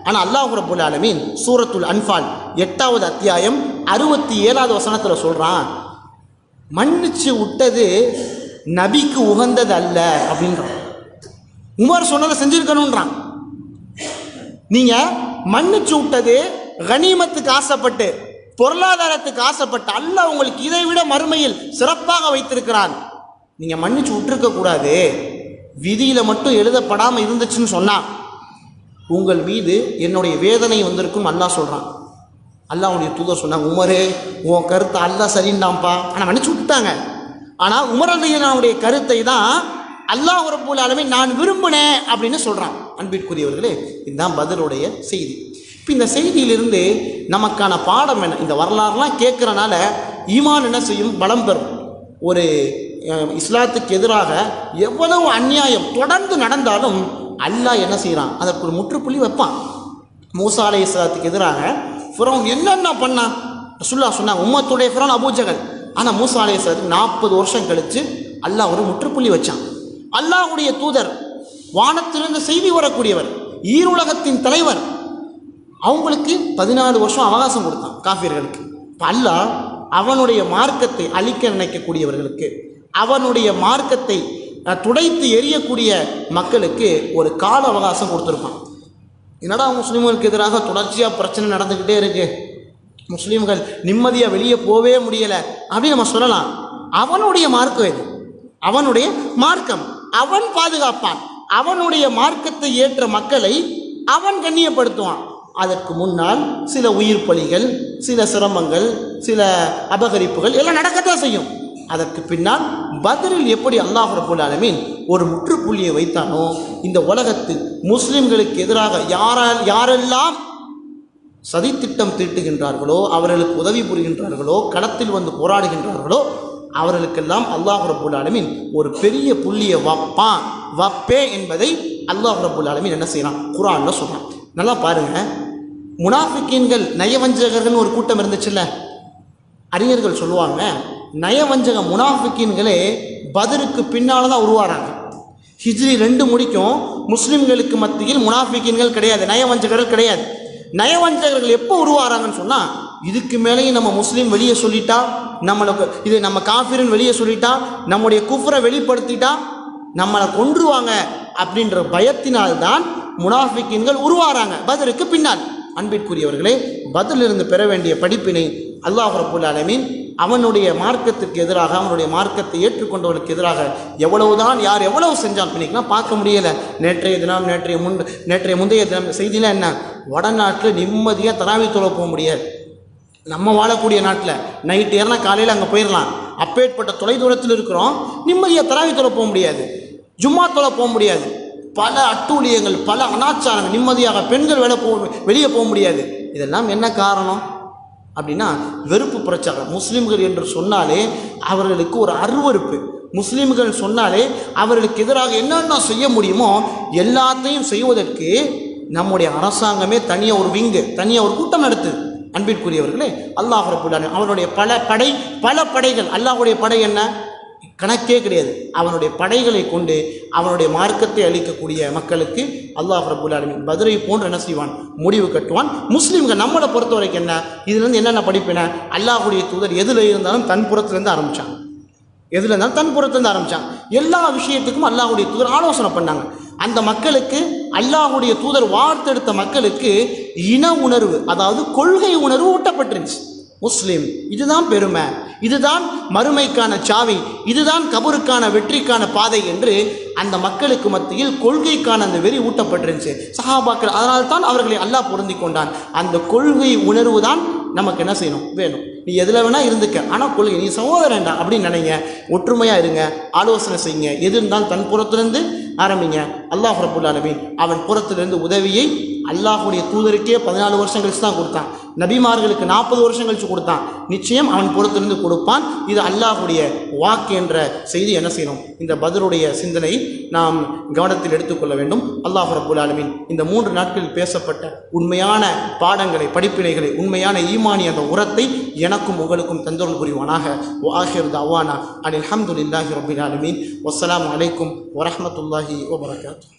ஆனால் அல்லாஹ் ரப்பல் ஆலமீன் சூரத்துல் அன்ஃபால் 8வது அத்தியாயம் 67வது வசனத்தில் சொல்கிறான், மன்னிச்சு விட்டது நபிக்கு உகந்தது அல்ல அப்படின்றான். உமர் சொன்னதை செஞ்சுருக்கணுன்றான். நீங்கள் மன்னிச்சு விட்டது கனிமத்துக்கு ஆசைப்பட்டு, பொருளாதாரத்துக்கு ஆசைப்பட்டு, அல்லாஹ் உங்களுக்கு இதை விட மறுமையில் சிறப்பாக வைத்திருக்கிறான். நீங்கள் மன்னிச்சு விட்டுருக்க கூடாது. விதியில் மட்டும் எழுதப்படாமல் இருந்துச்சுன்னு சொன்னால் உங்கள் மீது என்னுடைய வேதனை வந்திருக்கும் அல்லாஹ் சொல்கிறான். அல்லாஹ்வுடைய தூதர் சொன்னாங்க, உமரே உன் கருத்தை அல்லாஹ் சரிந்தான்ப்பா. ஆனால் மன்னிச்சு விட்டுட்டாங்க. ஆனால் உமர் ரலியல்லாஹுடைய கருத்தை தான் அல்லாஹ் ரப்பல் ஆலமீன் நான் விரும்பினேன் அப்படின்னு சொல்கிறான். அன்பிற்குரியவர்களே, இதுதான் பத்ருடைய செய்தி. இப்போ இந்த செய்தியிலிருந்து நமக்கான பாடம் என்ன? இந்த வரலாறுலாம் கேட்குறனால ஈமான் என்ன செய்யும்? பலம் பெறும். ஒரு இஸ்லாத்துக்கு எதிராக எவ்வளவு அநியாயம் தொடர்ந்து நடந்தாலும் அல்லாஹ் என்ன செய்கிறான்? அதற்கு ஒரு முற்றுப்புள்ளி வைப்பான். மூசா அலைஹிஸ்ஸலாத்துக்கு எதிராக ஃபிரௌன் என்னென்ன பண்ணான்? ரசூலுல்லாஹ் சொன்னாங்க, உம்மத்துடைய ஃபிரௌன் அபூஜஹல். ஆனால் மூசா அலைஹிஸ்ஸலாத்துக்கு 40 வருஷம் கழித்து அல்லாஹ் ஒரு முற்றுப்புள்ளி வச்சான். அல்லாஹ்வுடைய தூதர், வானத்திலிருந்து செய்தி வரக்கூடியவர், ஈருலகத்தின் தலைவர், அவங்களுக்கு 14 வருஷம் அவகாசம் கொடுத்தான் காஃபிர்களுக்கு. இப்போ அல்லாஹ் அவனுடைய மார்க்கத்தை அழிக்க நினைக்கக்கூடியவர்களுக்கு, அவனுடைய மார்க்கத்தை துடைத்து எரியக்கூடிய மக்களுக்கு ஒரு கால அவகாசம் கொடுத்துருப்பான். என்னடா முஸ்லீம்களுக்கு எதிராக தொடர்ச்சியாக பிரச்சனை நடந்துக்கிட்டே இருக்கு, முஸ்லீம்கள் நிம்மதியாக வெளியே போவே முடியலை அப்படின்னு நம்ம சொல்லலாம். அவனுடைய மார்க்கம் இது, அவனுடைய மார்க்கம், அவன் பாதுகாப்பான். அவனுடைய மார்க்கத்தை ஏற்ற மக்களை அவன் கண்ணியப்படுத்துவான். அதற்கு முன்னால் சில உயிர் பலிகள், சில சிரமங்கள், சில அபகரிப்புகள் எல்லாம் நடக்கத்தான் செய்யும். அதற்கு பின்னால் பத்ரில் எப்படி அல்லாஹ் ரப்பல் ஆலமீன் ஒரு முற்றுப்புள்ளியை வைத்தானோ, இந்த உலகத்தில் முஸ்லிம்களுக்கு எதிராக யாரெல்லாம் சதித்திட்டம் தீட்டுகின்றார்களோ, அவர்களுக்கு உதவி புரிகின்றார்களோ, களத்தில் வந்து போராடுகின்றார்களோ, அவர்களுக்கெல்லாம் அல்லாஹ் ரப்பல் ஆலமீன் ஒரு பெரிய புள்ளியை வப்பே என்பதை அல்லாஹ் ரப்பல் ஆலமீன் என்ன செய்யறான்? குர்ஆன்ல சொல்றான். நல்லா பாருங்க, முனாஃபிக்கீன்கள், நயவஞ்சகர்கள் ஒரு கூட்டம் இருந்துச்சுல்ல. அறிஞர்கள் சொல்லுவாங்க, நயவஞ்சக முனாஃபிக்கீன்களே பத்ருக்கு பின்னால் தான் உருவாகிறாங்க. ஹிஜ்ரி 2 முடிக்கும் முஸ்லிம்களுக்கு மத்தியில் முனாஃபிக்கீன்கள் கிடையாது, நயவஞ்சகர்கள் கிடையாது. நயவஞ்சகர்கள் எப்போ உருவாகிறாங்கன்னு சொன்னால், இதுக்கு மேலேயும் நம்ம முஸ்லீம் வெளியே சொல்லிட்டா, நம்மளுக்கு இது நம்ம காஃபிரின் வெளியே சொல்லிட்டா, நம்முடைய குஃப்ரை வெளிப்படுத்திட்டா நம்மளை கொன்றுவாங்க அப்படின்ற பயத்தினால்தான் முனாஃபிக்கீன்கள் உருவாகிறாங்க பத்ருக்கு பின்னால். அன்பிற்குரியவர்களே, பத்ரிலிருந்து பெற வேண்டிய படிப்பினை அல்லாஹ் ரப்பல் ஆலமீன் அவனுடைய மார்க்கத்திற்கு எதிராக, அவனுடைய மார்க்கத்தை ஏற்றுக்கொண்டவர்களுக்கு எதிராக எவ்வளவுதான் யார் எவ்வளவு செஞ்சான் பண்ணிக்கலாம் பார்க்க முடியலை. நேற்றைய முந்தைய தினம் செய்தியில் என்ன? வடநாட்டில் நிம்மதியாக தராவி தொழ போக முடியாது. நம்ம வாழக்கூடிய நாட்டில் நைட்டு ஏறினா காலையில் அங்கே போயிடலாம். அப்பேற்பட்ட தொலைதூரத்தில் இருக்கிறோம், நிம்மதியாக தராவி தொழ போக முடியாது, ஜும்மா தொழ போக முடியாது. பல அட்டூழியங்கள், பல அனாச்சாரங்கள், நிம்மதியாக பெண்கள் வெளியே போக முடியாது. இதெல்லாம் என்ன காரணம் அப்படின்னா வெறுப்பு பிரச்சாரம். முஸ்லீம்கள் என்று சொன்னாலே அவர்களுக்கு ஒரு அருவருப்பு. முஸ்லீம்கள் சொன்னாலே அவர்களுக்கு எதிராக என்னென்ன செய்ய முடியுமோ எல்லாத்தையும் செய்வதற்கு நம்முடைய அரசாங்கமே தனியாக ஒரு விங்கு, தனியாக ஒரு கூட்டம் நடத்துது. அன்பிற்குரியவர்களே, அல்லாஹ் ரப்பல் ஆலமீன் அவனுடைய பல படைகள், அல்லாஹ்வுடைய படை என்ன கணக்கே கிடையாது. அவனுடைய படைகளை கொண்டு அவனுடைய மார்க்கத்தை அளிக்கக்கூடிய மக்களுக்கு அல்லாஹ் ரப்பல் ஆலமீன் பத்ரை போன்று என்ன செய்வான்? முடிவு கட்டுவான். முஸ்லீம்கள் நம்மளை பொறுத்த வரைக்கும் என்ன, இதுலேருந்து என்னென்ன படிப்பின? அல்லாஹ்வுடைய தூதர் எதில் இருந்தாலும் தன் புறத்துலேருந்து ஆரம்பித்தான். எதில் இருந்தாலும் தன் புறத்துலேருந்து ஆரம்பித்தான். எல்லா விஷயத்துக்கும் அல்லாஹ்வுடைய தூதர் ஆலோசனை பண்ணாங்க. அந்த மக்களுக்கு அல்லாஹ்வுடைய தூதர் வார்த்தெடுத்த மக்களுக்கு இன உணர்வு, அதாவது கொள்கை உணர்வு ஊட்டப்பட்டிருந்துச்சு. முஸ்லீம் இதுதான் பெருமை, இதுதான் மறுமைக்கான சாவி, இதுதான் கபருக்கான வெற்றிக்கான பாதை என்று அந்த மக்களுக்கு மத்தியில் கொள்கைக்கான அந்த வெறி ஊட்டப்பட்டிருந்துச்சு சஹாபாக்கள். அதனால்தான் அவர்களை அல்லாஹ் பொருந்தி கொண்டான். அந்த கொள்கை உணர்வு தான் நமக்கு என்ன செய்யணும்? வேணும். நீ எதில் வேணால் இருந்துக்க, ஆனால் கொள்கை, நீ சகோதரன்டா அப்படின்னு நினைங்க, ஒற்றுமையாக இருங்க, ஆலோசனை செய்யுங்க. எது இருந்தாலும் தன் புறத்திலிருந்து ஆரம்பிங்க. அல்லாஹ் ரப்பல் ஆலமீன் அவன் புறத்திலிருந்து உதவியை அல்லாஹுடைய தூதருக்கே 14 வருஷம் கழிச்சு தான் கொடுத்தான். நபிமார்களுக்கு 40 வருஷம் கழிச்சு கொடுத்தான், நிச்சயம் அவன் பொறுத்திருந்து கொடுப்பான். இது அல்லாஹ்வுடைய வாக்கு என்ற செய்தி என்ன செய்யணும், இந்த பத்ருடைய சிந்தனை நாம் கவனத்தில் எடுத்துக்கொள்ள வேண்டும். அல்லாஹ் ரப்புல் ஆலமீன் இந்த 3 நாட்களில் பேசப்பட்ட உண்மையான பாடங்களை, படிப்பினைகளை, உண்மையான ஈமானி அந்த உரத்தை எனக்கும் உங்களுக்கும் தந்தொருள் புரிவானாக. ஆஹிர் தஅவானா அனில் ஹம்துலில்லாஹி ரப்பில் ஆலமீன். வஸ்ஸலாமு அலைக்கும் வரஹ்மத்துல்லாஹி வபரகாத்துஹு.